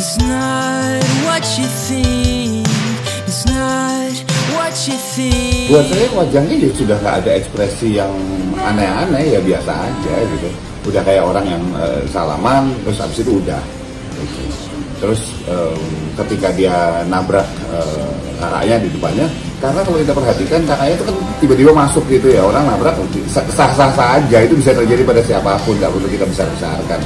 It's not what you think. It's not what you think. Buat saya wajahnya ya sudah nggak ada ekspresi yang aneh-aneh, ya biasa aja gitu. Udah kayak orang yang salaman, terus abis itu udah. Gitu. Terus ketika dia nabrak kakaknya di depannya, karena kalau kita perhatikan kakaknya itu kan tiba-tiba masuk gitu ya, orang nabrak sah-sah aja, itu bisa terjadi pada siapapun, nggak perlu kita besar-besarkan.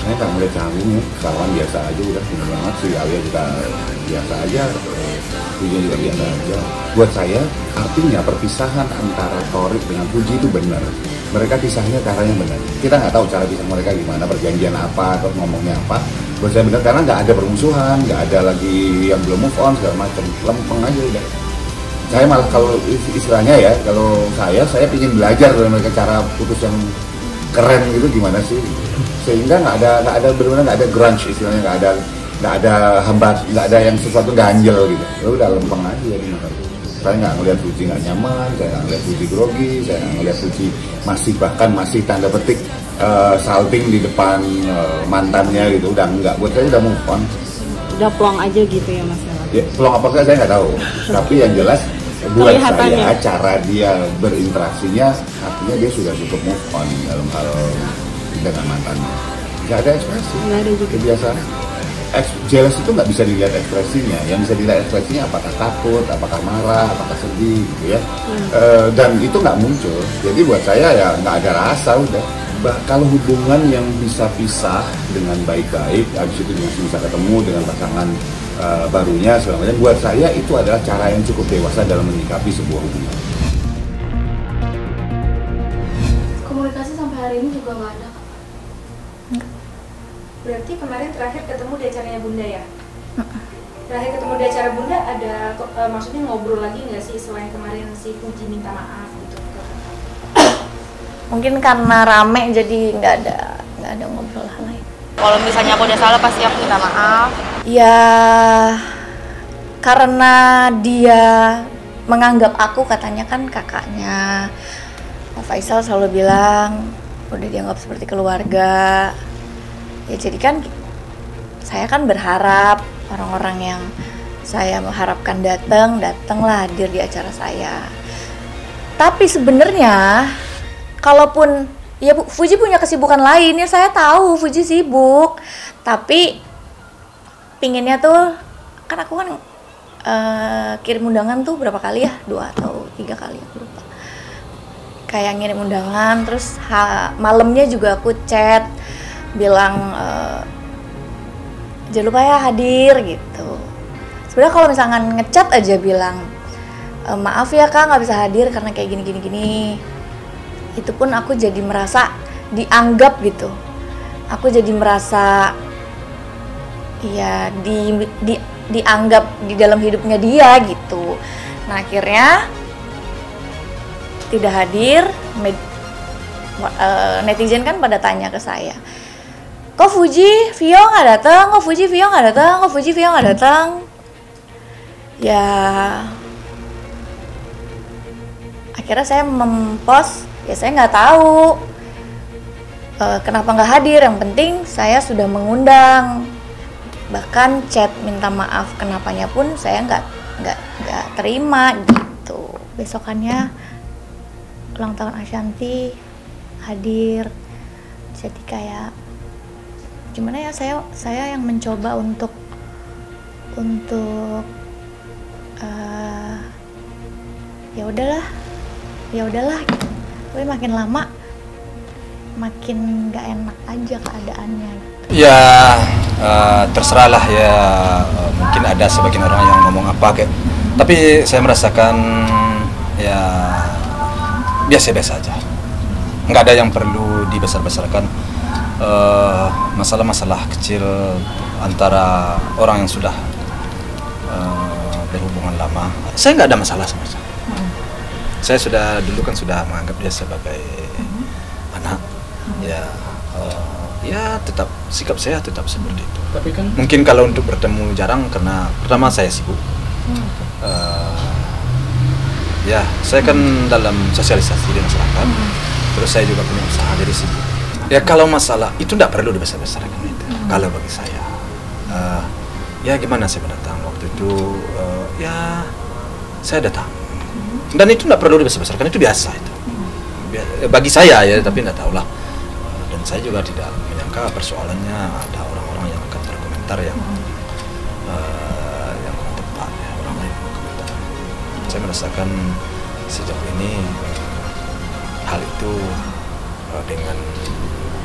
Saya kan melihat Cahwi kawan biasa aja, udah bener banget sih, Alia juga biasa aja, Fuji juga biasa aja. Buat saya artinya perpisahan antara Thorik dengan Fuji itu benar. Mereka pisahnya caranya benar. Kita nggak tahu cara pisah mereka gimana, perjanjian apa atau ngomongnya apa. Buat saya benar karena nggak ada permusuhan, nggak ada lagi yang belum move on segala macam, lempeng aja udah. Saya malah kalau istilahnya ya, kalau saya ingin belajar dari mereka cara putus yang keren gitu gimana sih, sehingga nggak ada benar-benar nggak ada grunge istilahnya, nggak ada hambat, nggak ada yang sesuatu ganjel gitu. Ya udah lempeng aja jadi saya nggak ngelihat Fuji nggak nyaman, saya nggak ngelihat Fuji grogi, saya nggak ngelihat Fuji masih tanda petik salting di depan mantannya gitu. Udah nggak, buat saya udah move on. Udah plong aja gitu ya Mas? Ya, plong apa saya nggak tahu, tapi yang jelas buat saya cara dia berinteraksinya artinya dia sudah cukup move on dalam hal dengan mantannya. Nggak ada ekspresi, nggak ada juga. Kebiasaan jealous itu nggak bisa dilihat ekspresinya, yang bisa dilihat ekspresinya apakah takut, apakah marah, apakah sedih gitu ya. Dan itu nggak muncul, jadi buat saya ya nggak ada rasa udah. Kalau hubungan yang bisa pisah dengan baik-baik, habis itu bisa ketemu dengan pasangan barunya segala macam, buat saya itu adalah cara yang cukup dewasa dalam menyikapi sebuah hubungan. Komunikasi sampai hari ini juga nggak ada, Kak? Berarti kemarin terakhir ketemu di acaranya Bunda ya? Terakhir ketemu di acara Bunda ada maksudnya ngobrol lagi nggak sih selain kemarin si Fuji minta maaf gitu? Mungkin karena rame jadi nggak ada ngobrol hal lain. Kalau misalnya aku udah salah pasti aku minta maaf. Ya karena dia menganggap aku katanya kan kakaknya. Pak Faisal selalu bilang udah dianggap seperti keluarga. Ya jadi kan saya kan berharap orang-orang yang saya mengharapkan datanglah hadir di acara saya. Tapi sebenarnya kalaupun ya Fuji punya kesibukan lain, ya saya tahu Fuji sibuk, tapi pinginnya tuh kan aku kan kirim undangan tuh berapa kali ya, 2 atau 3 kali aku lupa, kayak ngirim undangan, terus malamnya juga aku chat bilang jangan lupa ya hadir gitu. Sebenarnya kalau misalkan ngechat aja bilang maaf ya Kak nggak bisa hadir karena kayak gini, itu pun aku jadi merasa dianggap gitu. Aku jadi merasa ya dianggap di dalam hidupnya dia gitu. Nah akhirnya tidak hadir. Netizen kan pada tanya ke saya, kok Fuji Vio nggak datang, kok Fuji Vio nggak datang, kok Fuji Vio nggak datang. Ya akhirnya saya mempost, ya saya nggak tahu kenapa nggak hadir, yang penting saya sudah mengundang. Bahkan chat minta maaf kenapanya pun saya nggak terima gitu. Besokannya ulang tahun Ashanti hadir, jadi kayak gimana ya, saya yang mencoba untuk ya udahlah gitu. Tapi makin lama makin nggak enak aja keadaannya gitu. Ya terserahlah ya, mungkin ada sebagian orang yang ngomong apa kayak, tapi saya merasakan ya biasa-biasa aja, nggak ada yang perlu dibesar-besarkan. Masalah-masalah kecil antara orang yang sudah berhubungan lama, saya nggak ada masalah sama saya. Saya sudah dulu kan sudah menganggap dia sebagai anak, ya. Ya tetap sikap saya tetap seperti itu. Tapi kan mungkin kalau untuk bertemu jarang karena pertama saya sibuk. Ya saya kan dalam sosialisasi di masyarakat. Terus saya juga punya usaha dari sibuk. Ya kalau masalah itu tidak perlu dibesar-besarkan itu. Kalau bagi saya, ya gimana saya datang waktu itu, ya saya datang. Dan itu tidak perlu dibesar-besarkan, itu biasa itu. Bagi saya ya, tapi tidak tahulah. Dan saya juga tidak menyangka persoalannya ada orang-orang yang akan berkomentar yang kurang tepat ya, orang lain berkomentar. Saya merasakan sejauh ini hal itu dengan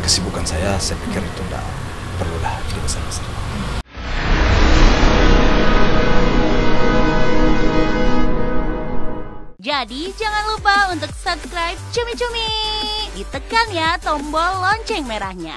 kesibukan saya pikir itu tidak perlulah dibesar-besarkan. Jadi jangan lupa untuk subscribe Cumi Cumi. Ditekan ya tombol lonceng merahnya.